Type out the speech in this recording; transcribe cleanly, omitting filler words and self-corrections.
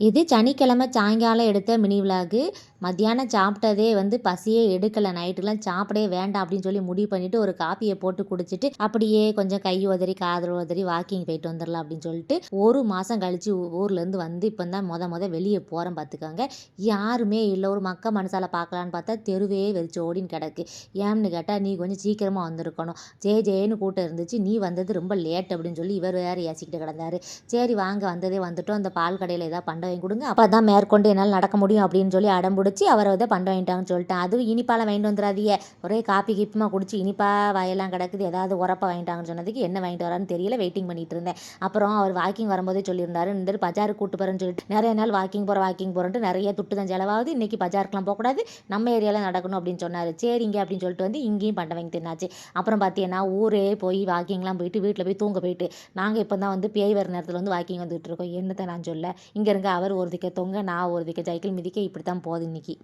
இது சனிக்கிழமை சாயங்காலம் எடுத்த மினி விலாகு. மத்தியானம் சாப்பிட்டதே பசியே எடுக்கலை, நைட்டுலாம் சாப்பிடவே வேண்டாம் அப்படின்னு சொல்லி முடிவு பண்ணிவிட்டு ஒரு காப்பியை போட்டு குடிச்சிட்டு அப்படியே கொஞ்சம் கை உதறி காதல் உதறி வாக்கிங் போயிட்டு வந்துடலாம் அப்படின்னு சொல்லிட்டு ஒரு மாதம் கழித்து ஊர்லேருந்து இப்போ தான் வெளியே போகிறேன் பார்த்துக்கோங்க. யாருமே இல்லை, ஒரு மக்க மனசால் பார்க்கலான்னு பார்த்தா தெருவே வெறிச்சு ஓடின்னு கிடக்கு. ஏன்னு கேட்டால் நீ கொஞ்சம் சீக்கிரமாக வந்திருக்கணும், ஜேன்னு கூட்டம் இருந்துச்சு, நீ வந்தது ரொம்ப லேட் அப்படின்னு சொல்லி இவர் வேறு ஏசிக்கிட்டு கிடந்தாரு. சரி வாங்க, வந்ததே வந்துட்டோம், அந்த பால் கடையில் ஏதாவது பண்டம் வாங்கி கொடுங்க, அப்போ தான் மேற்கொண்டு என்னால் நடக்க முடியும் அப்படின்னு சொல்லி அடம்பிடிச்சி அவரை பண்டம் வாங்கிட்டாங்கன்னு சொல்லிட்டேன். அதுவும் இனிப்பாலாம் வாங்கிட்டு வந்துடாதீங்க, ஒரே காப்பி கீப்பமாக குடிச்சு இனிப்பா வாயெல்லாம் கிடக்குது, ஏதாவது உரப்பா வாங்கிட்டாங்கன்னு சொன்னதுக்கு என்ன வாங்கிட்டு வரான்னு தெரியல, வெயிட்டிங் பண்ணிட்டு இருந்தேன். அப்புறம் அவர் வாக்கிங் வரும்போதே சொல்லியிருந்தாரு, இந்த பஜாருக்கு கூட்டு போகிறேன்னு சொல்லிட்டு நிறைய நாள் வாக்கிங் போகிறேன்ட்டு நிறைய துட்டு தான் செலவாகுது, இன்றைக்கி பஜாருக்குலாம் போகக்கூடாது, நம்ம ஏரியாவில் நடக்கணும் அப்படின்னு சொன்னார். சரிங்க அப்படின்னு சொல்லிட்டு இங்கேயும் பண்டம் வாங்கி தின்னாச்சு. அப்புறம் பார்த்தீங்கன்னா ஊரே போய் வாக்கிங்லாம் போயிட்டு வீட்டில் போய் தூங்க போயிட்டு நாங்கள் இப்போ தான் பேய் வர நேரத்தில் வாக்கிங் வந்துகிட்டு இருக்கோம். என்னத்தை நான் சொல்ல, இங்கே இருங்க அவர் ஒரு திக்க தொங்க, நான் ஒரு திக்க சைக்கிள் மிதிக்க, இப்படி தான் போகுது இன்றைக்கி.